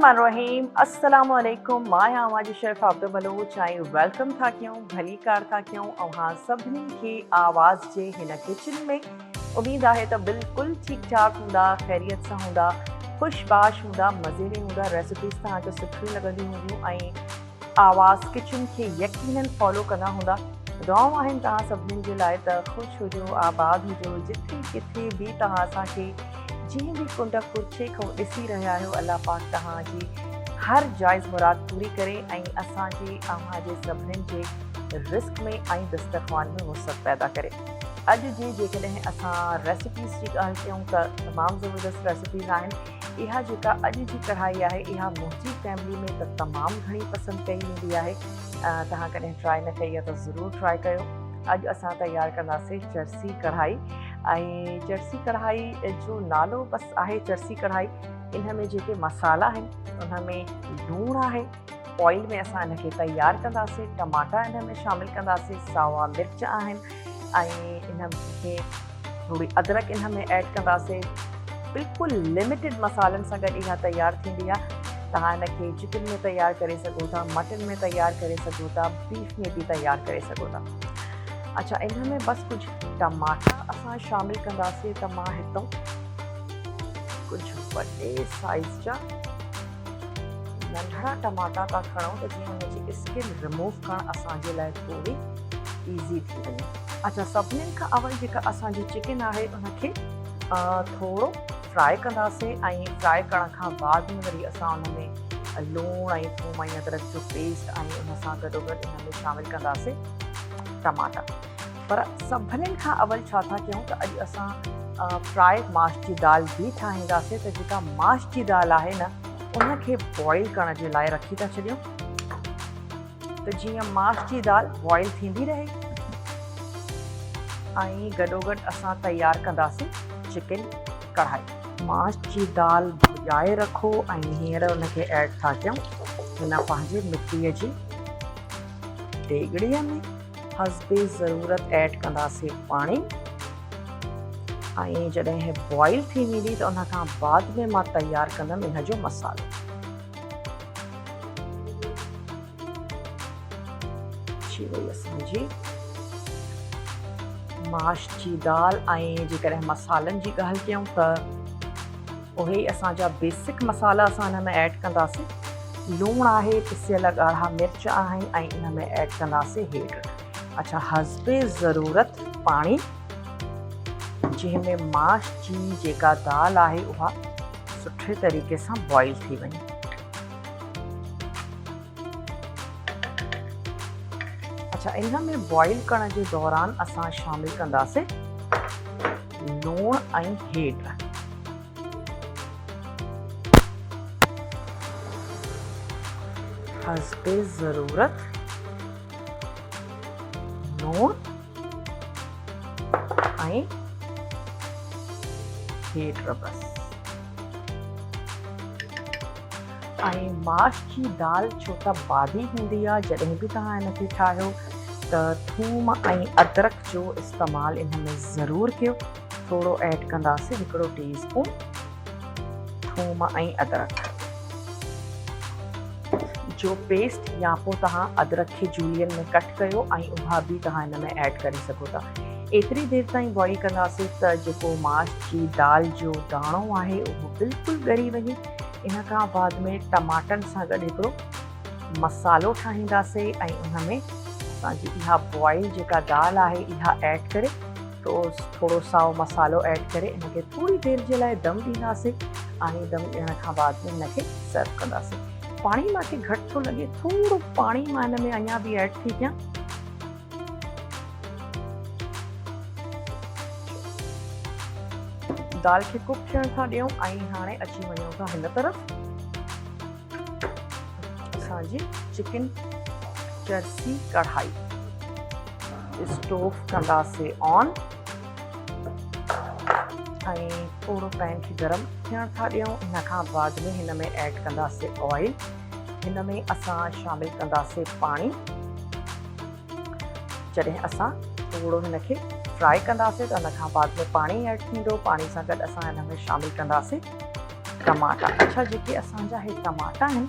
बिस्मिल्लाहिर्रहमानिर्रहीम अस्सलामु अलैकुम मां आवाज़ शेफ़ अब्दुल बलोच आई वेलकम था क्यों भली कार था क्यों अवां सभिनी खे आवाज़ जे हिन किचन में उम्मीद आहे त बिल्कुल ठीक ठाक हूंदा खैरियत सां हूंदा खुशबाश हूंदा मज़े में हूंदा रेसिपीज़ तव्हांखे सुठियूं लॻंदियूं हूंदियूं ऐं आवाज़ किचन खे यकीनन फॉलो कंदा हूंदा। दुआऊं आहिनि तव्हां सभिनीनि जे लाइ त ख़ुशि हुजो आबाद हुजो जिथे किथे बि तव्हां असांखे जंहिं बि कुंड कुर्छे खां ॾिसी रहिया आहियो अल्लाह पाक तव्हांजी हर जाइज़ मुराद पूरी करे ऐं असांजे अव्हांजे सभिनीनि जे रिस्क में ऐं दस्तरख़्वान में वसअत पैदा करे। अॼु जी जेकॾहिं असां रेसिपीज़ जी ॻाल्हि कयूं त तमामु ज़बरदस्त रेसिपीज़ आहिनि। इहा जेका अॼु जी कढ़ाई आहे इहा मुंहिंजी फैमिली में त तमामु घणी पसंदि कई वेंदी आहे। तव्हां कॾहिं ट्राई न कई आहे त ज़रूरु ट्राई कयो। अॼु असां तयारु कंदासीं चरसी कढ़ाई ऐं चरसी कढ़ाई जो नालो बसि आहे चरसी कढ़ाई। इन में जेके मसाला आहिनि उन में लूणु आहे, ऑयल में असां इनखे तयारु कंदासीं, टमाटा इन में शामिलु कंदासीं, सावा मिर्च आहिनि ऐं इनखे थोरी अदरक इन में ऐड कंदासीं। बिल्कुलु लिमिटेड मसालनि सां गॾु इहा तयारु थींदी आहे। तव्हां इनखे चिकन में तयारु करे सघो था, मटन में तयारु करे सघो था, बीफ में बि तयारु करे सघो था। अच्छा, इन में बसि कुझु टमाटा असां शामिलु कंदासीं त मां हितां कुझु वॾे साइज़ जा नंढड़ा टमाटा था खणूं त जीअं हुनजी स्किन रिमूव करणु असांजे लाइ थोरी ईज़ी थी वञे। अच्छा, सभिनीनि खां अवल जेका असांजी चिकन आहे उनखे थोरो फ्राई कंदासीं ऐं फ्राई करण खां बाद में वरी असां उन में लूणु ऐं थूम ऐं अदरक जो पेस्ट ऐं उन सां गॾोगॾु इन में शामिलु कंदासीं टमाटा। पर सभिनीनि खां अवल छा था कयूं त अॼु असां फ्राई माश जी दाल बि ठाहींदासीं। त जेका माश जी दाल आहे न उनखे बॉइल करण जे लाइ रखी था छॾियूं त जीअं माश जी दाल बॉइल थींदी रहे ऐं गॾोगॾु असां तयारु कंदासीं चिकन कढ़ाई। माश जी दाल भुॼाए रखो ऐं हींअर उनखे ऐड था कयूं हिन पंहिंजे मिटीअ जी देगड़ीअ में। हस्बे ज़रूरत ऐड कंदासीं पाणी ऐं जॾहिं बॉइल थी वेंदी त उन खां बाद में मां तयारु कंदमि इन जो मसालो। थी वई असांजी माश जी दाल ऐं जेकॾहिं मसालनि जी ॻाल्हि कयूं त उहे ई असांजा बेसिक मसाला असां हिन में ऐड कंदासीं। लूणु आहे, पिसियल ॻाढ़ा मिर्च आहिनि ऐं इन में ऐड कंदासीं हेड। अच्छा, हस्बे ज़रूरत पाणी जंहिंमें माश जी जेका दाल आहे उहा सुठे तरीक़े सां बॉइल थी वञे। अच्छा, इन में बॉइल करण जे दौरान असां शामिलु कंदासीं लूणु ऐं हेड। हस्बे ज़रूरत लूणु ऐं हेड बस। ऐं माश जी दाल छो त बादी हूंदी आहे जॾहिं बि तव्हां इनखे ठाहियो त थूम ऐं अदरक जो इस्तेमालु इन में ज़रूरु कयो। थोरो ऐड कंदासीं, हिकिड़ो टीस्पून थूम ऐं अदरक जो पेस्ट, या पोइ तव्हां अदरक खे जूलियन में कट कयो ऐं उहा बि तव्हां हिन में ऐड करे सघो था। एतिरी देरि ताईं बॉइल कंदासीं त जेको माश जी दाल जो दाणो आहे उहो बिल्कुलु ॻरी वञे। इन खां बाद में टमाटनि सां गॾु हिकिड़ो मसालो ठाहींदासीं ऐं उन में असांजी इहा बॉइल जेका दाल आहे इहा ऐड करे थोरो साओ मसालो ऐड करे इनखे थोरी देरि जे लाइ दम ॾींदासीं ऐं दम ॾियण खां बाद में इनखे सर्व कंदासीं। पाणी मूंखे घटि थो लॻे, थोरो पाणी मां हिन में अञा बि ऐड थी कयां। दाल खे कुक थियण था ॾियूं ऐं हाणे अची वञूं था हिन तरफ़ असांजी चिकन चरसी कढ़ाई। स्टोव कंदासीं ऑन ऐं थोरो पैन खे गरम थियण था ॾियूं। इन खां बाद में हिन में ऐड कंदासीं ऑयल। हिन में असां शामिलु कंदासीं पाणी। जॾहिं असां थोरो हिनखे फ्राई कंदासीं त उन खां बाद में पाणी ऐड थींदो। पाणी सां गॾु असां हिन में शामिलु कंदासीं टमाटा। अच्छा, जेके असांजा हे टमाटा आहिनि,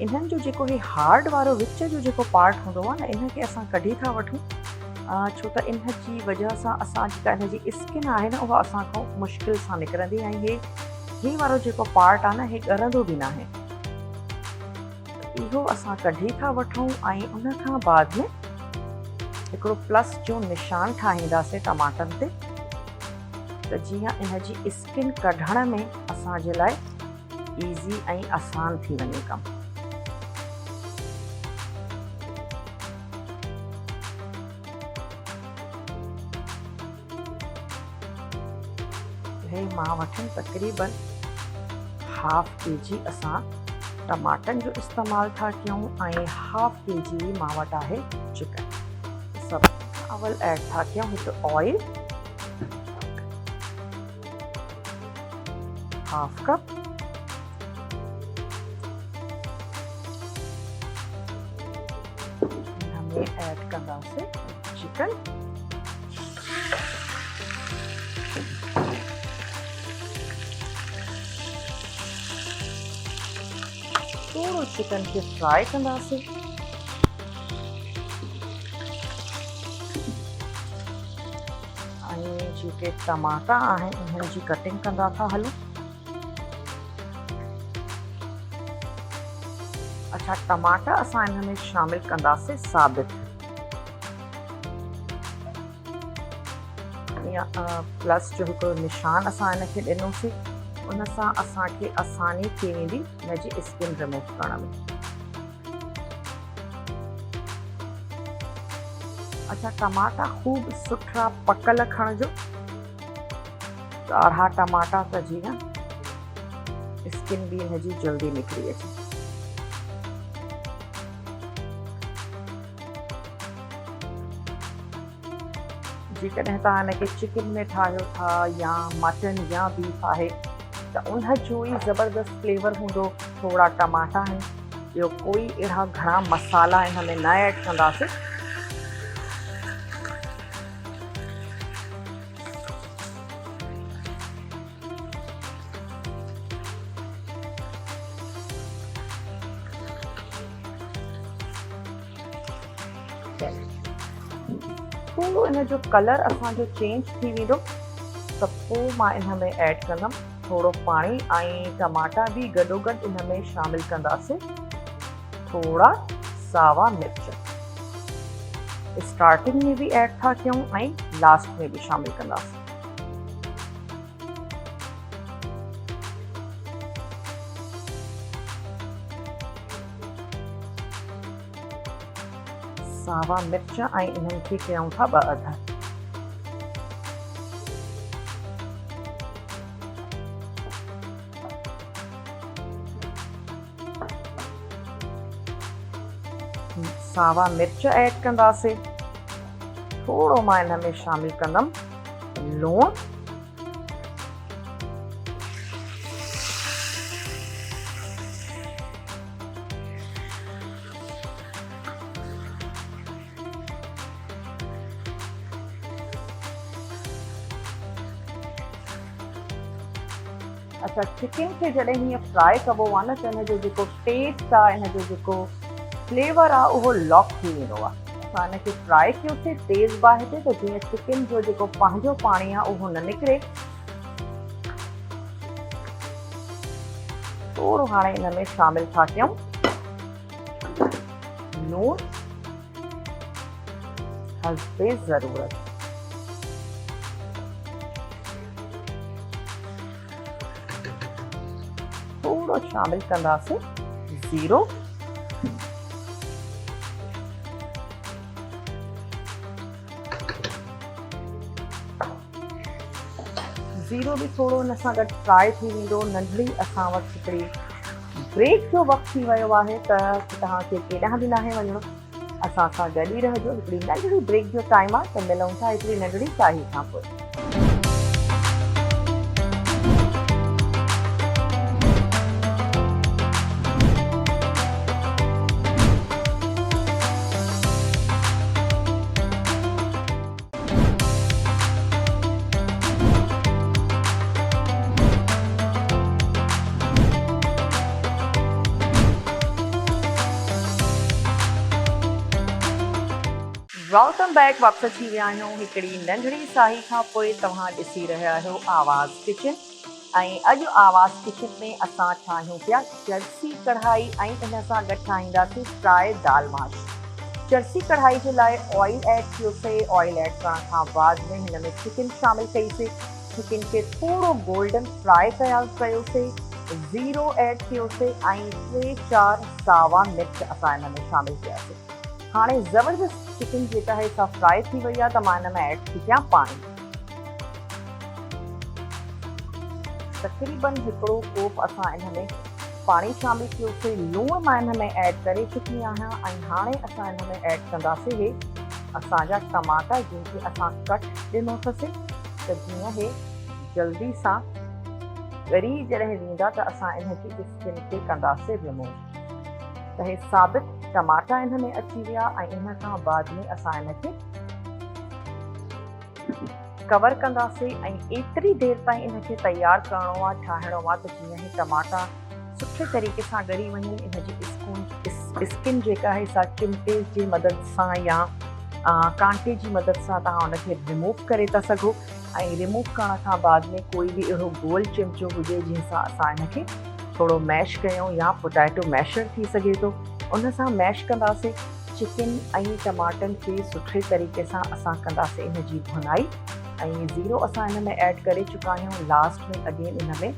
इन्हनि जो जेको हे हार्ड वारो विच जो जेको पार्ट हूंदो आहे न, इनखे असां कढी था वठूं, छो त इन जी वजह सां असां जेका इन जी स्किन आहे न, उहा असांखां मुश्किल सां निकिरंदी, ऐं हे वारो जेको पार्ट आहे न, हे ॻरंदो बि न आहे। इहो असां कढी था वठूं ऐं उन खां बाद में हिकिड़ो प्लस जो निशान ठाहींदासीं टमाटनि ते, त जीअं इन जी स्किन कढण में असांजे लाइ ईज़ी ऐं आसान थी वञे कमु। हे मां वटि तक़रीबन हाफ केजी असां टमाटनि जो इस्तेमालु था कयूं ऐं हाफ केजी मां वटि आहे चिकन। सभु अवल ऐड था कयूं हिकु ऑयल, हाफ कप, हिन में ऐड कंदासीं चिकन, थोड़ो चिकन खे फ्राई कंदासीं, ऐं जेके टमाटा आहिनि उन्हनि जी कटिंग कंदा था हलूं। अच्छा, टमाटा असां इन में शामिल कंदासीं साबित, या प्लस जो हिकिड़ो निशान असां इनखे ॾिनोसीं, उन सां असांखे आसानी थी वेंदी इन जी स्किन रिमूव करण में। अच्छा, टमाटा ख़ूब सुठा पकल खणिजो, ॻाढ़ा टमाटा, त जीअं स्किन भी इन जी जल्दी निकिरी अचे। जेकॾहिं तव्हां हिनखे चिकन में ठाहियो था या मटन या बीफ आहे, त उन जो ई ज़बरदस्त फ्लेवर हूंदो। थोड़ा टमाटा आहिनि, ॿियो कोई अहिड़ा घणा मसाला इन में न ऐड कंदासीं। थोड़ो इन जो कलर असांजो चेंज थी वेंदो, त पोइ मां इन में ऐड कंदमि थोड़ो पाणी, ऐं टमाटा भी गॾोगॾु इन में शामिल कंदासीं थोड़ा सावा मिर्च। स्टार्टिंग में भी ऐड था कयूं ऐं लास्ट में भी शामिल कंदासीं। सावा मिर्च ऐं इन्हनि खे कयूं था 2 अध। सावा मिर्च ऐड कंदासीं, थोड़ो मां इन में शामिल कंदमि लूण, अच्छा, चिकन खे जॾहिं हीअं फ्राई कबो आहे न, त इन जो जेको टेस्ट आहे, इन जो जेको फ्लेवर आहे, उहो लॉक थी वेंदो आहे। असां इन खे फ्राई कयोसीं तेज़ बाहि ते, त जीअं चिकन जो जेको पंहिंजो पाणी आहे उहो न निकिरे। थोड़ो हाणे इन में शामिल था कयूं लूण हस्बे ज़रूरत। थोड़ो शामिल कंदासीं ज़ीरो, ज़ीरो भी थोड़ो इन सां गॾु फ्राई थी वेंदो। नंढड़ी असां वटि हिकिड़ी ब्रेक जो वक़्तु थी वियो आहे, त तव्हांखे केॾांहुं बि नाहे वञिणो, असां सां गॾु ई रहिजो। हिकिड़ी नंढड़ी ब्रेक जो टाइम आहे, त मिलूं था हिकिड़ी नंढड़ी चाही खां पोइ। Welcome back. वापस अची विया आहियूं हिकिड़ी नंढड़ी साही खां पोइ। तव्हां ॾिसी रहिया आहियो आवाज़ किचन ऐं अॼु आवाज़ किचन में असां ठाहियूं पिया चरसी कढ़ाई ऐं इन सां गॾु ठाहींदासीं फ्राए दाल माश। चरसी कढ़ाई जे लाइ ऑयल ऐड कयोसीं। ऑयल ऐड करण खां बाद में हिन में चिकन शामिलु कईसीं। चिकन खे थोरो गोल्डन फ्राए कयोसीं। ज़ीरो ऐड कयोसीं ऐं 3-4 सावा मिर्च असां हिन में शामिलु कयासीं। हाणे ज़बरदस्त चिकन जेका है सा फ्राई थी वही है, तो मां हिन में ऐड थी कयां पानी। तकरीबन हिकिड़ो कोप असां इन में पानी शामिल कयोसीं। लूण मां इन में ऐड करे चुकी आहियां ऐं हाणे असां इन में ऐड कंदासीं हे असांजा टमाटा जिनके असां कट ॾिनोसीं त जीअं हे जल्दी सां ॻरी जॾहिं वेंदा त असां इनजी स्किन खे कंदासीं रिमूव। त हे साबित टमाटा इन में अची विया ऐं इन खां बाद में असां इनखे कवर कंदासीं ऐं एतिरी देरि ताईं इनखे तयारु करिणो आहे, ठाहिणो आहे त जीअं ही टमाटा सुठे तरीक़े सां ॻरी वञे। इनजी स्किन जेका आहे सा चिमटे जी मदद सां या कांटे जी मदद सां तव्हां उनखे रिमूव करे था सघो। ऐं रिमूव करण खां बाद में कोई बि अहिड़ो गोल चिमचो हुजे जंहिंसां असां इनखे थोरो मैश कयूं या पोटैटो मैशर थी सघे थो, उन सां मैश कंदासीं। चिकन ऐं टमाटनि खे सुठे तरीक़े सां असां कंदासीं इन जी भुनाई ऐं ज़ीरो असां इन में ऐड करे चुका आहियूं। लास्ट में अगेन इन में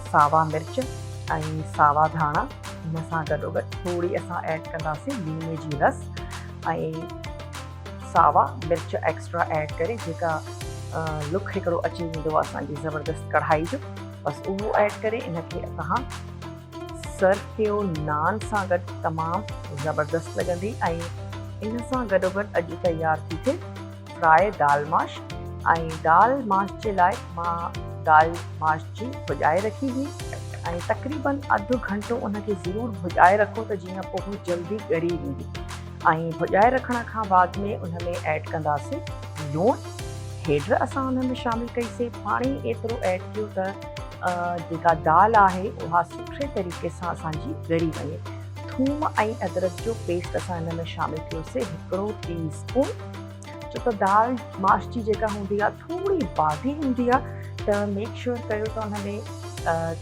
सावा मिर्च ऐं सावा धाणा इन सां गॾोगॾु थोरी असां ऐड कंदासीं लीमे जी रस ऐं सावा मिर्च एक्स्ट्रा ऐड करे जेका लुक हिकिड़ो अची वेंदो आहे असांजी ज़बरदस्त कढ़ाई जो, बसि उहो ऐड करे इनखे तव्हां सर्व कयो नान सां गॾु। तमामु ज़बरदस्त लॻंदी ऐं इन सां गॾोगॾु अॼु तयारु थी थिए फ्राए दाल माश। ऐं दाल माश जे लाइ मां दाल माश जी भुॼाए रखी हुई ऐं तक़रीबन अधु घंटो उनखे ज़रूरु भुॼाए रखो त जीअं पोइ जल्दी ॻरी वेंदी। ऐं भुॼाए रखण खां बाद में उन में ऐड कंदासीं लूणु। हेड असां उन में शामिलु कईसीं। पाणी एतिरो ऐड कयो त जेका दाल आहे उहा सुठे तरीक़े सां असांजी ॻरी वञे। थूम ऐं अदरक जो पेस्ट असां हिन में शामिलु कयोसीं 1 टीस्पून। छो त दाल माश जी जेका हूंदी आहे थोरी बादी हूंदी आहे, त मेक श्योर कयो त हुन में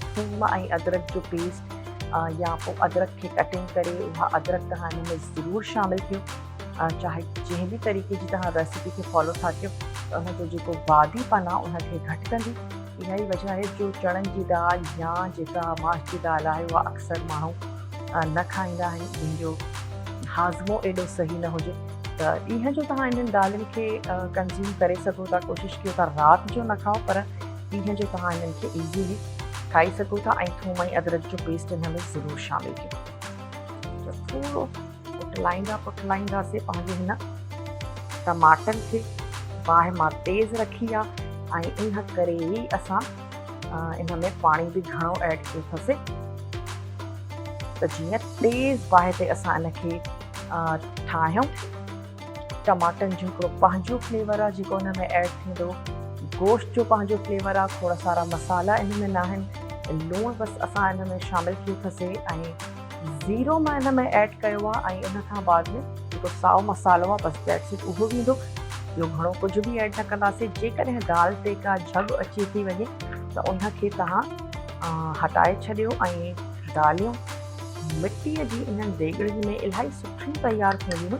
थूम ऐं अदरक जो पेस्ट या पोइ अदरक खे कटिंग करे उहा अदरक तव्हां हिन में ज़रूरु शामिलु कयो। चाहे जंहिं बि तरीक़े जी तव्हां रेसिपी खे फॉलो था कयो त उनजो जेको बादीपन आहे उनखे घटि कंदी। इहा ई वजह आहे जो चणनि जी दाल या जेका माश जी दाल आहे उहा अक्सर माण्हू न खाईंदा आहिनि, जंहिंजो हाज़मो एॾो सही न हुजे। त ॾींहं जो तव्हां इन्हनि दालनि खे कंज़्यूम करे सघो था। कोशिशि कयो था राति जो न खाओ, पर ॾींहं जो तव्हां इन्हनि खे ईज़ीली खाई सघो था। ऐं थूम ऐं अदरक जो पेस्ट हिन में ज़रूरु शामिलु कयो। थोरो पुटलाईंदासीं पंहिंजे हिन टमाटनि खे। बाहि मां तेज़ रखी आहे ऐं इन करे ई असां इन में पाणी बि घणो ऐड कयो अथसीं त जीअं तेज़ बाहि ते असां इनखे ठाहियूं। टमाटनि जो हिकिड़ो पंहिंजो फ्लेवर आहे जेको हिन में ऐड थींदो। गोश्त जो पंहिंजो फ्लेवर आहे। खोड़ सारा मसाला इन में न आहिनि। लूणु बसि असां इन में शामिलु कयो अथसीं ऐं ज़ीरो मां इन में ऐड कयो आहे। ऐं इन खां बाद में जेको साओ मसालो आहे बसि दैट्स इट, उहो वेंदो। ॿियो घणो कुझु बि ऐड न कंदासीं। जेकॾहिं दाल ते का झग अची थी वञे त उनखे तव्हां हटाए छॾियो ऐं दालियूं मिटीअ जी इन्हनि देॻड़ियुनि में इलाही सुठी तयारु थींदियूं।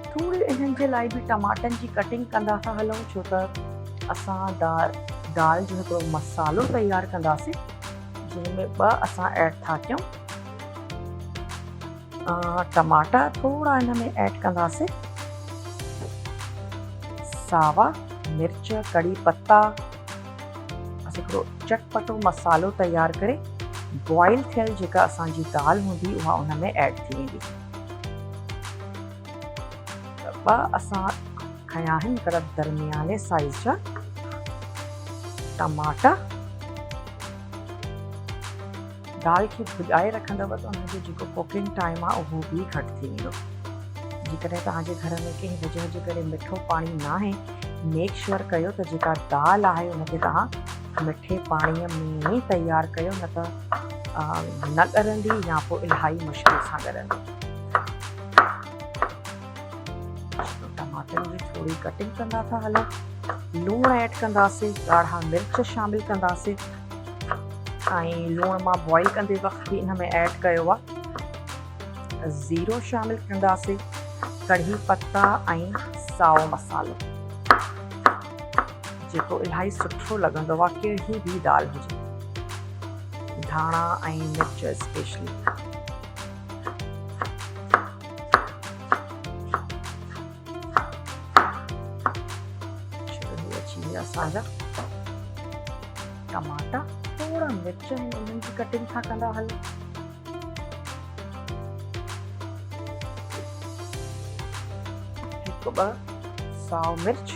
थोरी इन्हनि जे लाइ बि टमाटनि जी कटिंग कंदा था हलूं, छो त असां दाल जो हिकिड़ो मसालो तयारु कंदासीं जंहिंमें 2 असां ऐड था कयूं टमाटा। थोरा इन में ऐड कंदासीं सावा मिर्च, कड़ी पत्ता। असां हिकिड़ो चटपटो मसालो तयारु करे बॉइल थियल जेका असांजी दाल हूंदी उहा उन में ऐड थी वेंदी। 2 असां खया आहिनि हिकिड़ा दरमियाने साइज़ जा टमाटा। दाल खे भुॼाए रखंदव त उनजो जेको कुकिंग टाइम आहे उहो बि घटि थी वेंदो। जेकॾहिं तव्हांजे घर में कंहिं वजह जे करे मिठो पाणी न आहे, मेक श्योर कयो त जेका दाल आहे उनखे तव्हां मिठे पाणीअ में ई तयारु कयो, न त न ॻरंदी या पोइ इलाही मुश्किल सां ॻरंदी। टमाटनि जी थोरी कटिंग कंदा था हलो। लूणु ऐड कंदासीं, ॻाढ़ा मिर्च शामिलु कंदासीं ऐं लूणु मां बॉइल कंदे वक़्तु बि इन में ऐड कयो आहे। ज़ीरो शामिलु कंदासीं, कढ़ी पत्ता ऐं साओ मसालो जेको इलाही सुठो लॻंदो आहे कहिड़ी बि दाल हुजे। धाणा ऐं मिर्च स्पेशली। अची विया असांजा टमाटा। थोड़ा मिर्च आहिनि उन्हनि जी कटिंग था कंदा हलो। हिकु ॿ साओ मिर्च,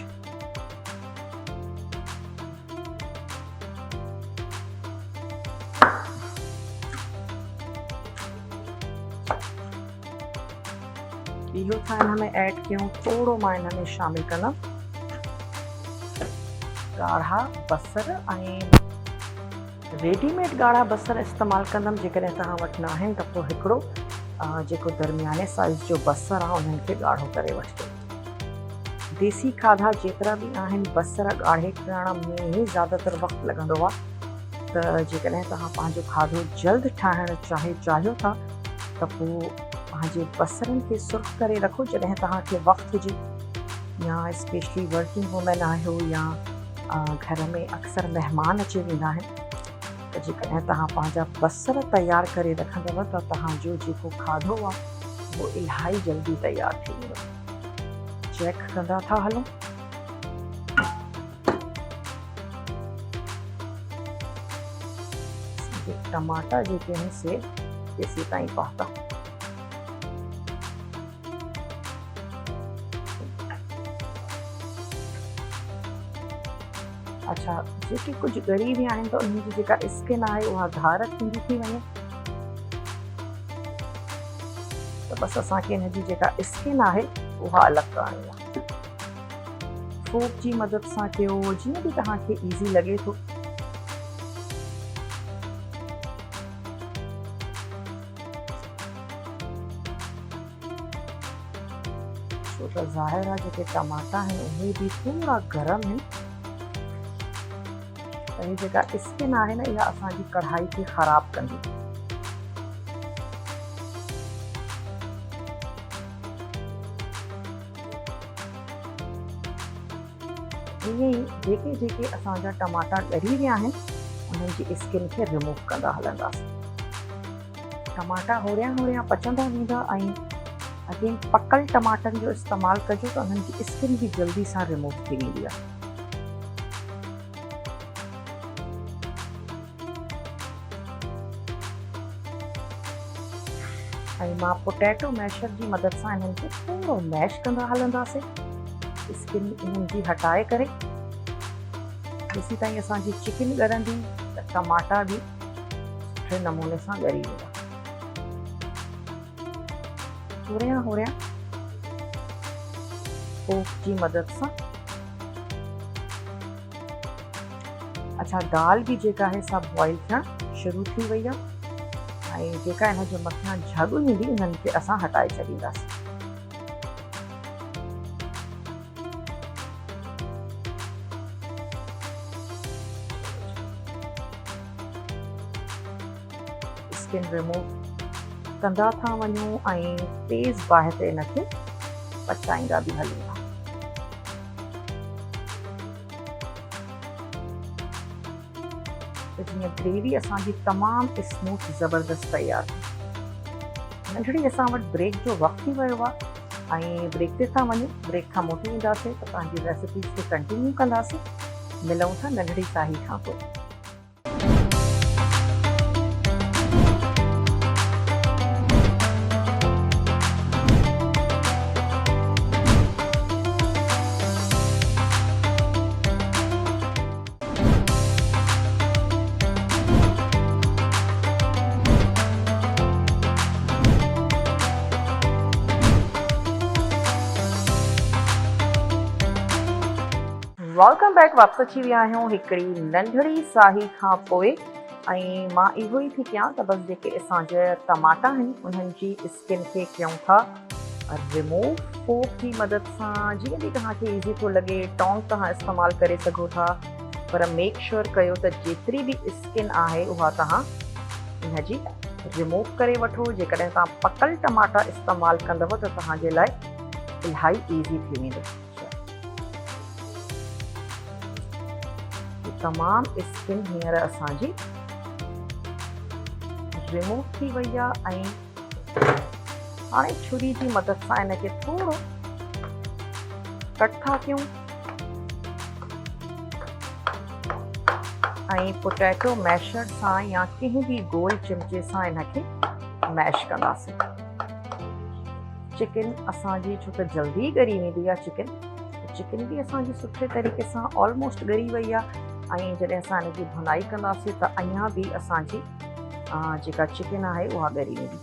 इहो था हिन में ऐड कयूं। थोरो मां हिन में शामिलु कंदमि ॻाढ़ा बसर ऐं रेडीमेड ॻाढ़ा बसर इस्तेमालु कंदमि। जेकॾहिं तव्हां वटि न आहिनि त पोइ हिकिड़ो जेको दरमियाने साइज़ जो बसर आहे उन्हनि खे ॻाढ़ो करे वठिजो। देसी खाधा जेतिरा बि आहिनि बसर ॻाढ़े करण में ई ज़्यादातर वक़्तु लॻंदो आहे। त जेकॾहिं तव्हां पंहिंजो खाधो जल्द ठाहिणु चाहियो था त पोइ पंहिंजे बसरनि खे सुर्ख़ करे रखो जॾहिं तव्हांखे वक़्तु हुजे, या स्पेशली वर्किंग वूमेन आहियो या घर में अक्सर महिमान अची वेंदा आहिनि, त जेकॾहिं तव्हां पंहिंजा बसर तयारु करे रखंदव त तव्हांजो जेको खाधो आहे उहो इलाही जल्दी तयारु थी वेंदो। चेक कंदा था हलो। टमाटा जेके आहिनि से केसी ताईं पहुता। अच्छा, जेके कुझु ॻरी बि आहिनि त उन्हनि जी जेका स्किन आहे उहा धार थींदी थी वञे, त बसि असांखे हिन जी जेका स्किन आहे उहा अलॻि करणी आहे। फोक जी मदद सां कयो, जीअं बि तव्हांखे ईज़ी लॻे थो। छो त ज़ाहिर आहे जेके टमाटा आहिनि उहे बि थोरा गरम आहिनि, त हीअ जेका स्किन आहे न इहा असांजी कढ़ाई खे ख़राबु कंदी। ईअं ई जेके जेके असांजा टमाटा ॻरी विया आहिनि उन्हनि जी स्किन खे रिमूव कंदा हलंदासीं। टमाटा होरिया होरिया पचंदा वेंदा ऐं अगेन पकल टमाटनि जो इस्तेमालु कजो त उन्हनि जी स्किन बि जल्दी सां रिमूव थी वेंदी आहे। ऐं मां पोटैटो मैशर जी मदद सां इन्हनि खे थोरो मैश कंदा हलंदासीं, स्किन इन्हनि जी हटाए करे। जेसीं ताईं असांजी चिकन ॻरंदी त टमाटा बि सुठे नमूने सां ॻरी वेंदा। होरिया होरिया फोक जी मदद सां। अच्छा, दाल बि जेका आहे सा बॉइल थियणु शुरू थी वई आहे ऐं जेका हिन जे मथां झॻ ईंदी उन्हनि खे असां हटाए छॾींदासीं। स्किन रिमूव कंदा था वञूं ऐं तेज़ बाहि ते इनखे पचाईंदा बि हलूं था। त जीअं ग्रेवी असांजी तमामु स्मूथ ज़बरदस्त तयारु थी। नंढड़ी असां वटि ब्रेक जो वक़्तु थी वियो आहे ऐं ब्रेक ते था वञूं। ब्रेक खां मोटी ईंदासीं त तव्हांजी रेसिपीज़ खे कंटिन्यू कंदासीं। मिलूं था नंढड़ी साही खां पोइ। Welcome back. वापसि अची विया आहियूं हिकिड़ी नंढड़ी साही खां पोइ ऐं मां इहो ई थी कयां त बसि जेके असांजा टमाटा आहिनि उन्हनि जी स्किन खे कयूं था रिमूव फोक की मदद सां जीअं बि तव्हांखे ईज़ी थो लॻे टोंग तव्हां इस्तेमालु करे सघो था, पर मेक श्योर कयो त जेतिरी बि स्किन आहे उहा तव्हां हिनजी रिमूव करे वठो। जेकॾहिं तव्हां पकल टमाटा इस्तेमालु कंदव त तव्हांजे लाइ इलाही ईज़ी थी वेंदो। तमामु स्किन हींअर असांजी रिमूव थी वई आहे ऐं हाणे छुरी जी मदद सां इनखे थोरो कट था कयूं ऐं पोटैटो मैशर सां या कंहिं बि गोल चिमचे सां इनखे मैश कंदासीं। चिकन असांजी छो त जल्दी ॻरी वेंदी आहे चिकन बि असांजी सुठे तरीक़े सां ऑलमोस्ट ॻरी वई आहे ऐं जॾहिं असां हिनजी भुनाई कंदासीं त अञा बि असांजी जेका चिकन आहे उहा ॻरी वेंदी।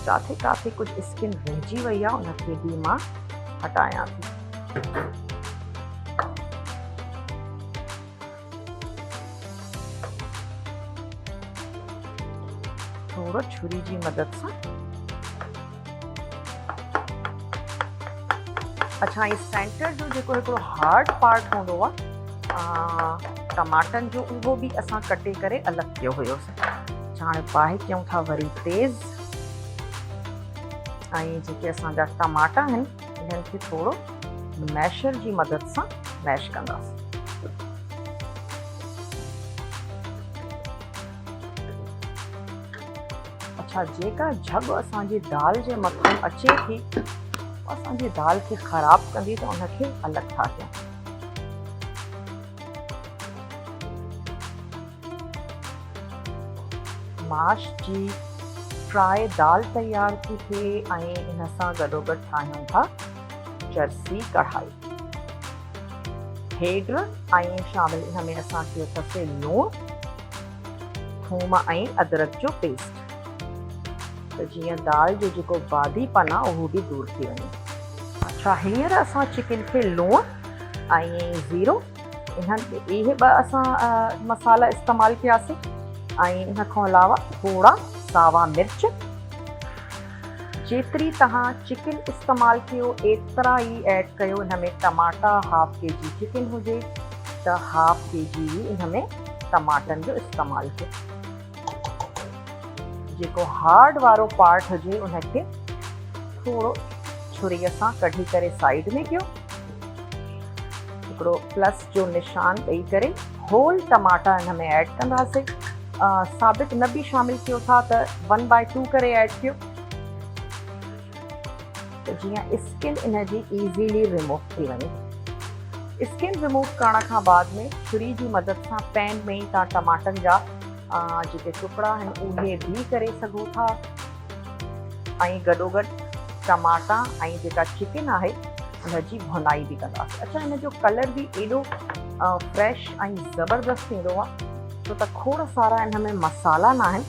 किथे किथे कुझु स्किन रहिजी वई आहे उनखे बि मां हटायां थी। थोरो छुरी जी मदद सां। अच्छा, इस सेंटर जो जेको हिकिड़ो हार्ड पार्ट हूंदो आहे टमाटनि जो उहो बि असां कटे करे अलॻि कयो हुयोसीं। हाणे बाहि कयूं था वरी तेज़ ऐं जेके असांजा टमाटा आहिनि इन्हनि खे थोरो मैशर जी मदद सां मैश कंदासीं। अच्छा, जेका झग असांजी दाल जे मथां अचे थी असांजी दाल खे ख़राबु कंदी त उनखे अलॻि था कयूं। माश जी फ्राई दाल तैयार थी थिए ऐं इन सां गॾोगॾु ठाहियूं था चरसी कढ़ाई। हेड ऐं शामिल इन में असां कयो अथसीं लूणु, थूम ऐं अदरक जो पेस्ट त जीअं दाल जो जेको बादीपन आहे उहो बि दूरि थी वञे। अच्छा, हींअर असां चिकन खे लूणु ऐं ज़ीरो इहे ॿ असां मसाला इस्तेमालु कयासीं ऐं इन खां अलावा थोरा सावा मिर्च। जेतिरी तव्हां चिकन इस्तेमालु कयो एतिरा ई ऐड कयो। हिन में टमाटा हाफ kg चिकन हुजे त हाफ kg ई हिन में टमाटनि जो इस्तेमालु कयो। जेको हार्ड वारो पार्ट हुजे उनखे थोरो छुरीअ सां कढी करे साइड में कयो। हिकिड़ो प्लस जो निशान ॾेई करे होल टमाटा हिन में ऐड कंदासीं। साबित न बि शामिल कयो था त 1/2 करे ऐड कयो त जीअं स्किन इनजी ईज़ीली रिमूव थी वञे। स्किन रिमूव करण खां बाद में छुरी जी मदद सां पैन में तव्हां टमाटनि जा जेके टुकड़ा आहिनि उहे भी करे सघो था ऐं गॾोगॾु टमाटा ऐं जेका चिकन आहे उनजी भुनाई बि कंदासीं। अच्छा, हिन जो कलर बि एॾो फ्रेश ऐं ज़बरदस्त ईंदो आहे छो त खोड़ सारा हिन में मसाला न आहिनि।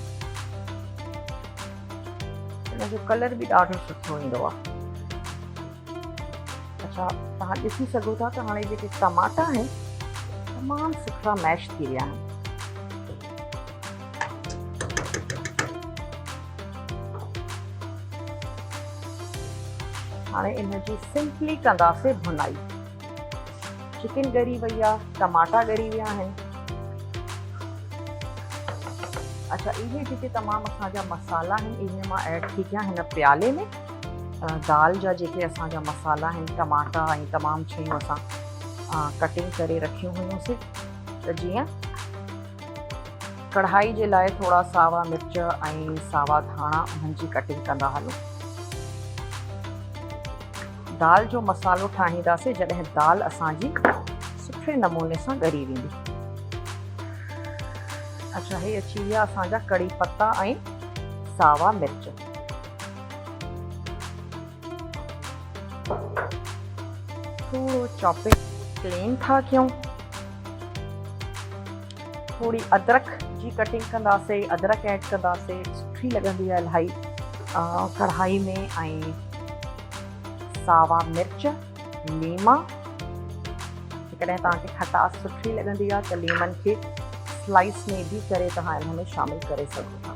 हिन जो कलर बि ॾाढो सुठो ईंदो आहे। अच्छा, तव्हां ॾिसी सघो था त हाणे जेके टमाटा आहिनि तमामु सुठा मैश थी विया आहिनि। हाणे इनजी सिंपली कंदासीं भुनाई। चिकन ॻरी वई आहे, टमाटा ॻरी विया आहिनि। अच्छा, इहे जेके तमामु असांजा मसाला आहिनि इहे मां ऐड थी कयां हिन प्याले में। दाल जा जेके असांजा मसाला आहिनि टमाटा ऐं तमामु शयूं असां कटिंग करे रखियूं हुयूंसीं त जीअं कढ़ाई जे लाइ थोरा सावा मिर्च ऐं सावा धाणा उन्हनि जी कटिंग कंदा हलूं। दाल जो मसालो ठाहींदासीं जॾहिं दाल असांजी सुठे नमूने सां ॻरी वेंदी। अच्छा, हे अची विया असांजा कड़ी पत्ता ऐं सावा मिर्च। थोरो चॉपिंग प्लेन था कयूं। थोड़ी अदरक जी कटिंग कंदासीं, अदरक ऐड कंदासीं, सुठी लॻंदी आहे इलाही कढ़ाई में। ऐं सावा मिर्च, लीमा, जेकॾहिं तव्हांखे खटास सुठी लॻंदी आहे त लीमन खे स्लाइस में भी करे तव्हां हिन में शामिल करे सघो था।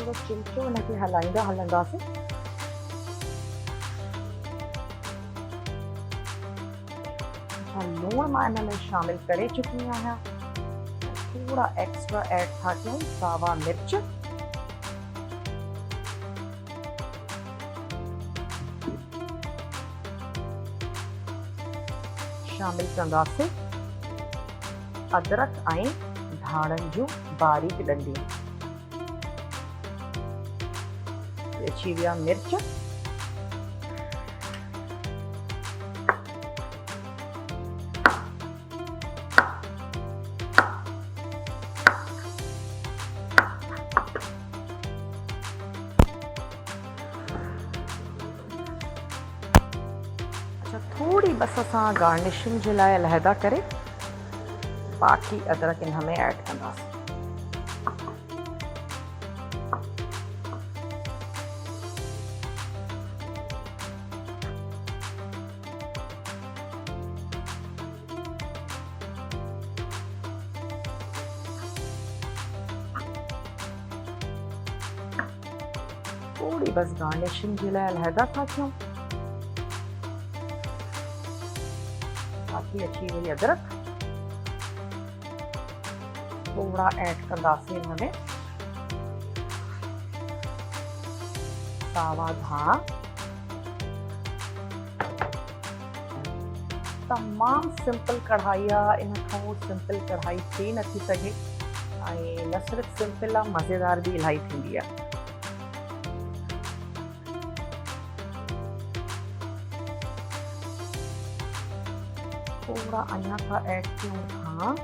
थोरो चिमचो हिनखे हलाईंदा हलंदासीं। अच्छा, लूणु मां हिन में शामिल करे चुकी आहियां। थोड़ा एक्स्ट्रा ऐड था कयूं सावा मिर्च। शामिल कंदासीं अदरक ऐं धाणनि जूं बारीक डंडियूं। अची विया मिर्च। थोड़ी बस असां गार्निशिंग जे लाइ अलहदा करे बाक़ी अदरक इन में ऐड कंदासीं। थोड़ी बस गार्निशिंग जे लाइ अलहदा था कयूं। बाकी अची वई अदरक। थोड़ा ऐड कंदासीं हिन में सावा धाणा। तमाम सिंपल कढ़ाई आहे, इन खां सिंपल कढ़ाई थी नथी सघे ऐं न सिर्फ़ सिंपल आहे, मज़ेदार भी इलाही थींदी आहे। थोड़ा अञा था ऐड कयूं था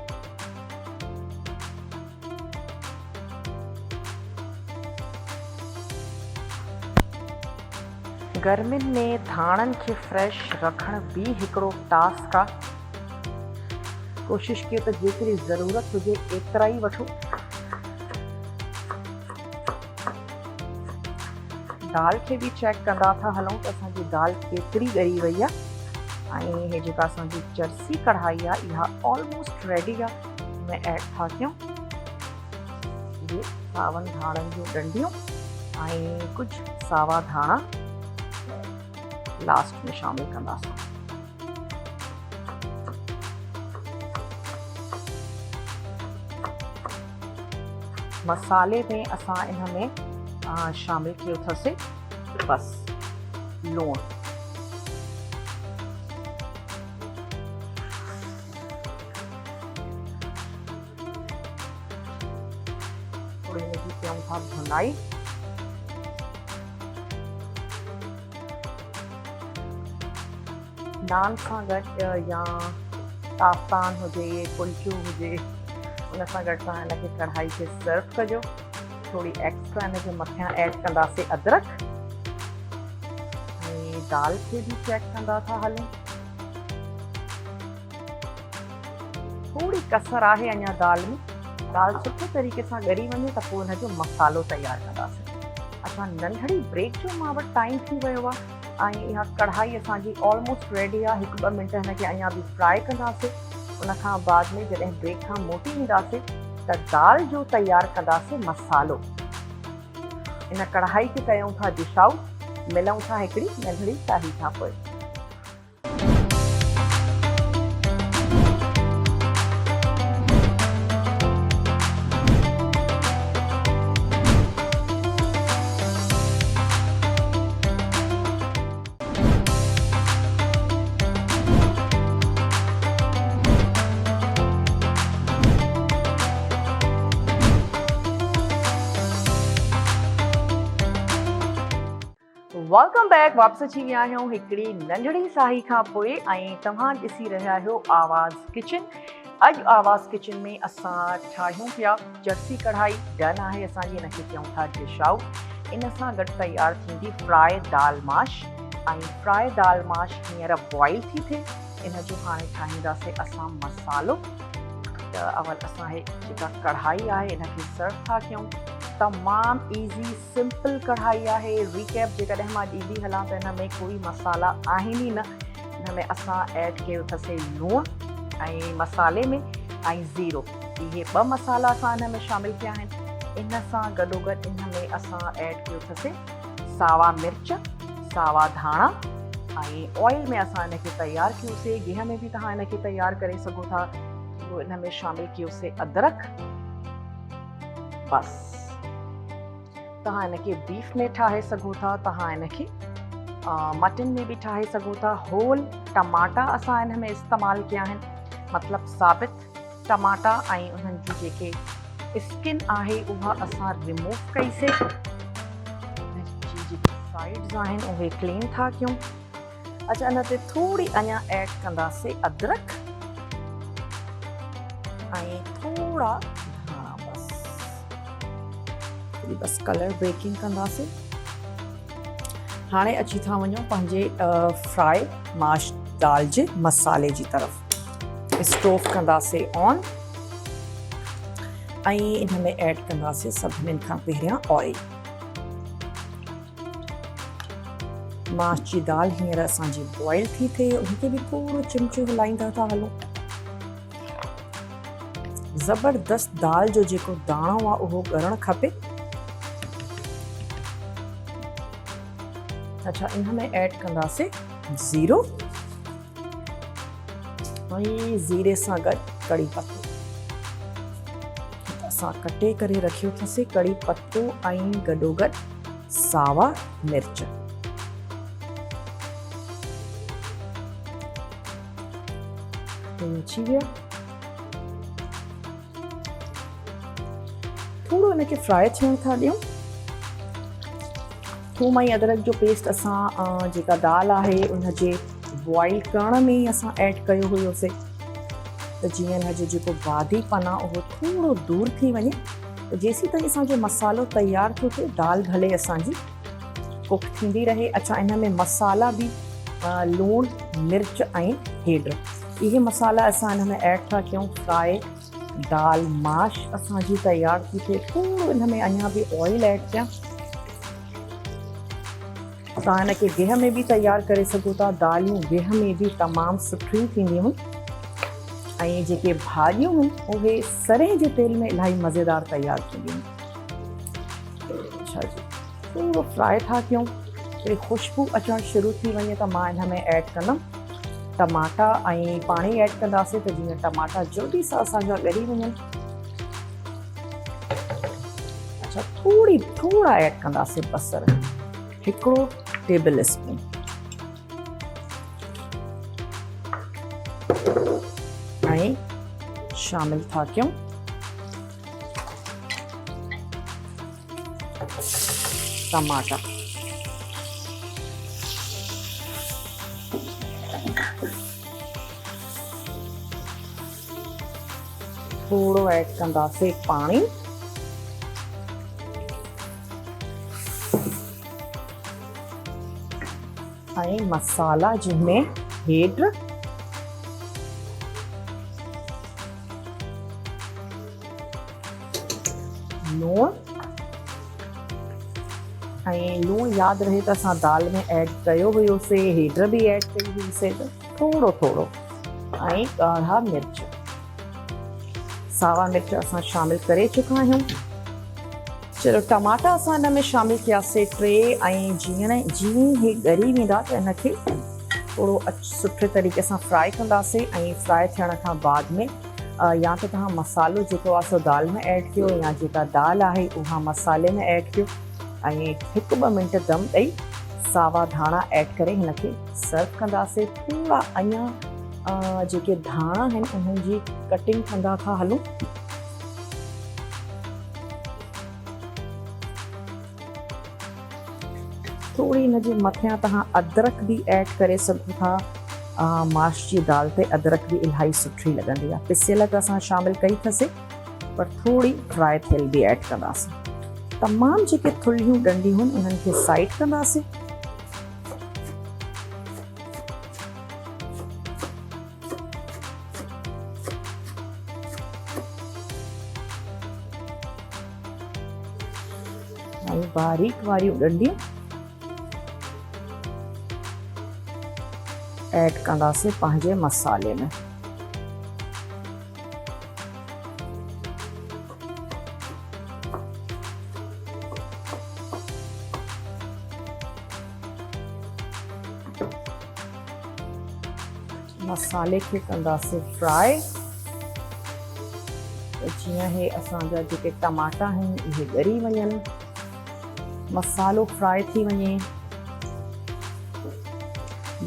गर्मियुनि में धाणनि खे फ्रेश रखण भी हिकिड़ो टास्क आहे। कोशिश कयो त जेतिरी ज़रूरत हुजे एतिरा ई वठो। दाल खे भी चेक कंदा था हलूं त असांजी दाल केतिरी ॻरी वई आहे। ऐं हे जेका असांजी जर्सी कढ़ाई आहे इहा ऑलमोस्ट रेडी आहे। में ऐड था कयूं ये सावनि धाणनि जूं डंडियूं ऐं कुछ सावा धाणा लास्ट में शामिल कंदासीं। मसाले में असां इन में शामिल कयो अथसीं बस लूणु। थोड़ी इनकी कयूं था भुनाई। नान सां गॾु या ताफ़तान हुजे कुल्चो हुजे उन सां गॾु तव्हां हिनखे कढ़ाई खे सर्व कजो। थोड़ी एक्स्ट्रा इन जे मथियां ऐड कंदासीं अदरक ऐं दाल खे भी चेक कंदा था हलूं। थोड़ी कसर आहे अञा दाल में। दाल सुठे तरीक़े सां ॻरी वञे त पोइ हिन जो मसालो तयारु कंदासीं। अच्छा, नंढड़ी ब्रेक जो मां वटि टाइम थी वियो आहे ऐं इहा कढ़ाई असांजी ऑलमोस्ट रेडी आहे। 1-2 मिंट हिनखे अञा भी फ्राई कंदासीं। उन खां बाद में जॾहिं ब्रेक खां मोटी ईंदासीं त दाल जो तयारु कंदासीं मसालो। इन कढ़ाई खे कयूं था डिश आउट। मिलूं था हिकिड़ी नंढड़ी साही खां पोइ। Welcome back. वापस अची विया आहियूं हिकिड़ी नंढड़ी साही खां पोइ ऐं तव्हां ॾिसी रहिया आहियो आवाज़ किचन। अॼु आवाज़ किचन में असां ठाहियूं पिया जर्सी कढ़ाई। डन आहे असांजी। हिनखे कयूं था डिश आउट। इन सां गॾु तयारु थींदी फ्राई दाल माश ऐं फ्राई दाल माश हींअर बॉइल थी थिए। इन जो हाणे ठाहींदासीं असां मसालो। त अवल असां हे जेका कढ़ाई आहे इनखे सर्व था कयूं। तमाम ईज़ी सिंपल कढ़ाई आहे। रिकैप जेकॾहिं मां ॾींदी हलां त हिन में कोई मसाला आहिनि ई न। हिन में असां ऐड कयो अथसीं लूणु ऐं मसाले में ऐं ज़ीरो। इहे 2 मसाला असां हिन में शामिल कया आहिनि। इन सां गॾोगॾु इन में असां ऐड कयो अथसीं सावा मिर्च, सावा धाणा ऐं ऑयल में असां इनखे तयारु कयोसीं। गिह में बि तव्हां इनखे तयारु करे सघो था। पोइ इन में शामिलु कयोसीं अदरक। बसि तव्हां इनखे बीफ में ठाहे सघो था, तव्हां इनखे मटन में भी ठाहे सघो था। होल टमाटा असां इन में इस्तेमालु कया आहिनि, मतिलबु साबित टमाटा, ऐं उन्हनि जी जेके स्किन आहे उहा असां रिमूव कईसीं। जी जेके साइड्स आहिनि उहे क्लीन था कयूं। अच्छा, इन ते थोड़ी अञा ऐड कंदासीं अदरक ऐं थोड़ा धाणा। बस कलर ब्रेकिंग कंदासीं। हाणे अची था वञूं पंहिंजे फ्राई माश दाल जे मसाले जी तरफ़। स्टोव कंदासीं ऑन ऐं इन में ऐड कंदासीं सभिनीनि खां पहिरियां ऑयल। माश जी दाल हींअर असांजी बॉइल थी थिए, उनखे बि थोरो चिमचो हिलाईंदा था हलूं। ज़बरदस्त दाल जो जेको दाणो आहे उहो ॻरणु खपे। अच्छा, इन में ऐड कंदासीं ज़ीरो ऐं ज़ीरे सां गॾु कड़ी पत्तो। असां कटे करे रखियो अथसीं कड़ी पत्तो ऐं गॾोगॾु सावा मिर्च। अची विया। थोरो इनखे फ्राई थियण था ॾियूं। थूम ऐं अदरक जो पेस्ट असां जेका दाल आहे उनजे बॉइल करण में ई असां ऐड कयो हुयोसीं, त जीअं हिनजो जेको बादीपन आहे उहो थोरो दूर थी वञे। त जेसीं ताईं असांजो मसालो तयारु थो थिए दाल भले असांजी कुक थींदी रहे। अच्छा, इन में मसाला बि लूणु मिर्च ऐं हेड इहे मसाला असां इन में ऐड था कयूं। फ्राई दाल माश असांजी तयारु थी थिए। थोरो इन में अञा बि ऑयल ऐड कयां। तव्हां हिनखे गिह में बि तयारु करे सघो था। दालियूं गिह में बि तमामु सुठियूं थींदियूं आहिनि ऐं जेके भाॼियूं आहिनि उहे सरेह जे तेल में इलाही मज़ेदार तयारु थींदियूं आहिनि। अच्छा जी, थोरो फ्राई था कयूं। थोरी ख़ुशबू अचणु शुरू थी वञे त मां इन में ऐड कंदमि टमाटा ऐं पाणी ऐड कंदासीं त जीअं टमाटा जल्दी सां असांजा ॻरी वञनि। अच्छा, थोड़ा ऐड कंदासीं बसर, हिकिड़ो टेबल स्पून। ऐं शामिल था कयूं टमाटा। थोड़ो ऐड कंदासीं पाणी ऐं मसाला जंहिंमें हेड लूणु ऐं लूणु यादि रहे त असां दाल में ऐड कयो हुयोसीं, हेड बि ऐड कई हुईसीं, त थोरो ऐं ॻाढ़ा मिर्च सावा मिर्च असां शामिल करे चुका आहियूं। चलो, टमाटा असां हिन में शामिल कयासीं 3 ऐं जीअं ही ॻरी वेंदा त इनखे थोरो सुठे तरीक़े सां फ्राई कंदासीं। ऐं फ्राई थियण खां बाद में या त तव्हां मसालो जेको आहे सो दाल में ऐड कयो या जेका दाल आहे उहा मसाले में ऐड कयो ऐं 1-2 मिंट दम ॾेई सावा धाणा ऐड करे हिनखे सर्व कंदासीं। थोरा अञा जेके धाणा आहिनि उन्हनि जी कटिंग कंदा था हलूं। थोड़ी हिन जे मथियां तव्हां अदरक बि ऐड करे सघो था। माश जी दाल ते अदरक बि इलाही सुठी लॻंदी आहे। पिसियल त असां शामिल कई अथसीं, पर थोड़ी फ्राई थियल बि ऐड कंदासीं। तमामु जेके थुल्हियूं डंडियूं आहिनि उन्हनि खे साइड कंदासीं। ऐं बारीक वारियूं डंडियूं ऐड कंदासीं पंहिंजे मसाले में। मसाले खे कंदासीं फ्राई। जीअं हे असांजा जेके टमाटा आहिनि इहे ॻरी वञनि, मसालो फ्राई थी वञे।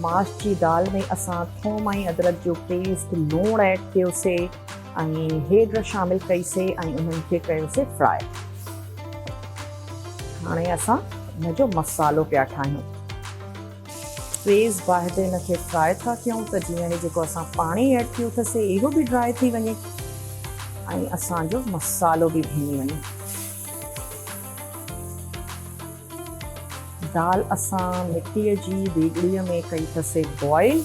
माश जी दाल में असां थूम ऐं अदरक जो पेस्ट, लूणु ऐड कयोसीं ऐं हेड शामिलु कईसीं ऐं उन्हनि खे कयोसीं फ्राई। हाणे असां हिन जो मसालो पिया ठाहियूं। तेज़ बाहि ते हिनखे फ्राई था कयूं त जीअं हे जेको असां पाणी ऐड कयो अथसीं इहो बि ड्राई थी वञे ऐं असांजो मसालो बि भुनी वञे। दाल असां मिटीअ जी देॻड़ीअ में कई अथसीं बॉइल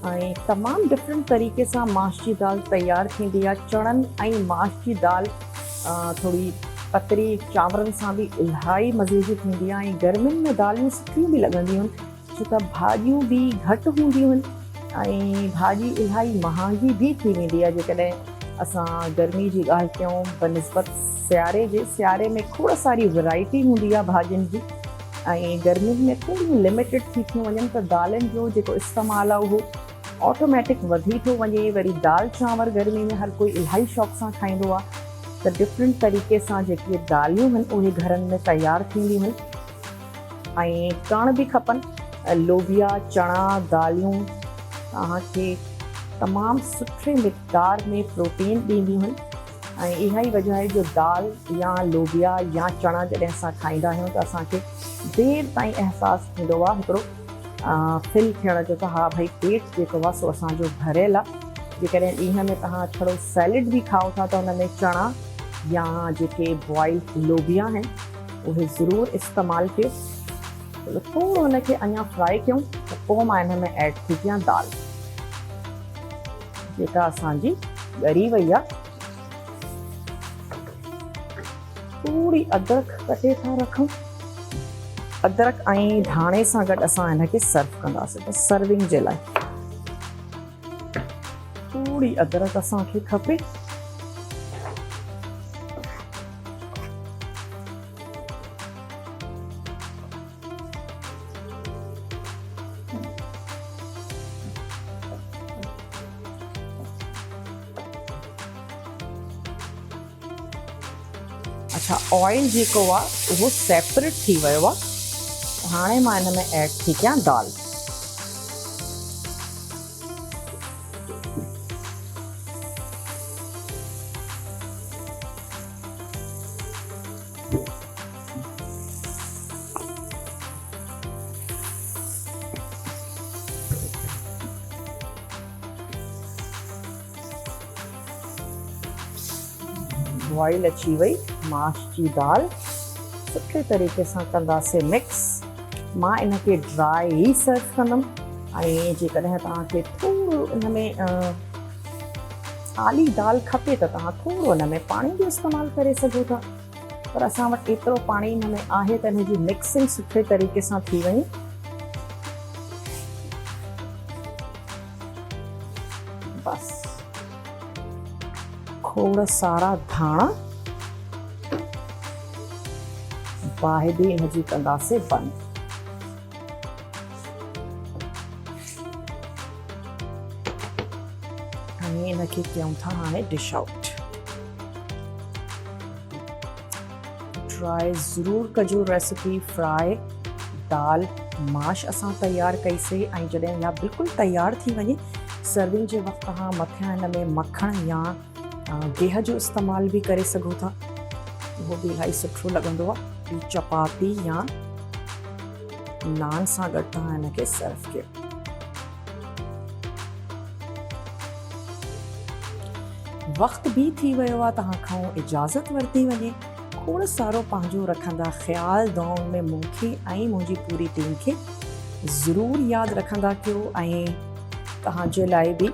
ऐं तमामु डिफरेंट तरीक़े सां माश जी दाल तयारु थींदी आहे। चणनि ऐं माश जी दाल थोरी पतरी चांवरनि सां बि इलाही मज़े जी थींदी आहे ऐं गर्मियुनि में दालियूं सुठियूं बि लॻंदियूं आहिनि छो त भाॼियूं बि घटि हूंदियूं आहिनि ऐं भाॼी इलाही महांगी बि थी वेंदी आहे। जेकॾहिं असां गर्मी जी ॻाल्हि कयूं बनिस्बत सियारे जे, सियारे में खोड़ सारी वैरायटी हूंदी आहे भाॼियुनि जी ऐं गर्मियुनि में थोड़ियूं लिमिटेड थी थियूं वञनि त दालनि जो जेको इस्तेमालु आहे उहो ऑटोमेटिक वधी थो वञे। वरी दाल चांवर गर्मी में हर कोई इलाही शौक़ सां खाईंदो आहे त डिफरेंट तरीक़े सां जेके दालियूं आहिनि उहे घरनि में तयारु थींदियूं आहिनि ऐं कण बि खपनि। लोबिया चणा दालियूं तव्हांखे तमामु सुठे मिक़दार में प्रोटीन ॾींदियूं आहिनि ऐं इहा ई वजह आहे जो दाल या लोबिया या चणा जॾहिं असां खाईंदा आहियूं त असांखे देरि ताईं अहसासु थींदो आहे हिकिड़ो फिल थियण जो त हा भई पेट जेको आहे सो असांजो भरियल आहे। जेकॾहिं ॾींहं में तव्हां थोरो सैलेड बि खाओ था त हुन में चणा या जेके बॉइल लोबिया आहिनि उहे ज़रूरु इस्तेमालु कयो। थोरो हुनखे अञा फ्राई कयूं त पोइ मां हिन में ऐड थी कयां दाल जेका असांजी ॻरी वई आहे। थोरी अदरक कटे था रखूं। अदरक ऐं धाणे सां गॾु असां हिनखे सर्व कंदासीं त सर्विंग जे लाइ थोरी अदरक असांखे खपे। अच्छा, ऑयल जेको आहे उहो सेपरेट थी वियो आहे। हाणे मां हिन में ऐड थी कयां दाल। बॉइल अची वई माश जी दाल, सुठे तरीक़े सां कंदासीं मिक्स। मां इनखे ड्राई ई सर्व कंदमि ऐं जेकॾहिं तव्हांखे थोरो इन में आली दाल खपे त तव्हां थोरो हिन में पाणी जो इस्तेमालु करे सघो था, पर असां वटि एतिरो पाणी हिन में आहे त हिन जी मिक्सिंग सुठे तरीक़े सां थी वञे। बस खोड़ सारा धाणा बाहि बि हिन जी कंदासीं बंदि। ऐं हिनखे कयूं था हाणे डिश आउट। ट्राई ज़रूरु कजो रेसिपी। फ्राई दाल माश असां तयारु कईसीं ऐं जॾहिं इहा बिल्कुलु तयारु थी वञे सर्विंग जे वक़्तु तव्हां मथियां हिन में मखण या गेह जो इस्तेमालु बि करे सघो था, उहो बि इलाही सुठो लॻंदो आहे। चपाती या नान सां गॾु तव्हां हिनखे सर्व कयो। वक़्तु बि थी वियो आहे तव्हां खां इजाज़त वरिती वञे। खोड़ सारो पंहिंजो रखंदा ख़्यालु दुआउनि में मूंखे ऐं मुंहिंजी पूरी टीम खे ज़रूरु यादि रखंदा कयो ऐं तव्हांजे लाइ बि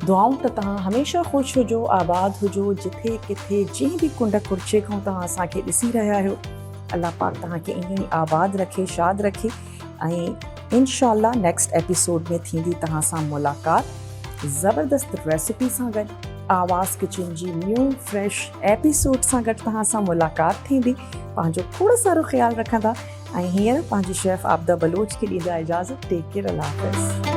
दुआऊं त तव्हां हमेशह ख़ुशि हुजो, आबाद हुजो, जिथे किथे जंहिं बि कुंड कुर्चे खां तव्हां असांखे ॾिसी रहिया आहियो। अल्लाह पाक तव्हांखे ईअं ई आबाद रखे, शाद रखे ऐं इंशाअल्लाह नेक्स्ट एपिसोड में थींदी तव्हां सां मुलाक़ात ज़बरदस्त रेसिपी सां गॾु। आवाज़ किचन जी न्यू फ्रेश एपिसोड सां गॾु तव्हां सां मुलाक़ात थींदी। पंहिंजो खोड़ सारो ख़्यालु रखंदा। ऐं हींअर पंहिंजी शेफ़ आबदा बलोच खे ॾींदा इजाज़त। टेक केयर, अल्लाह हाफ़िज़।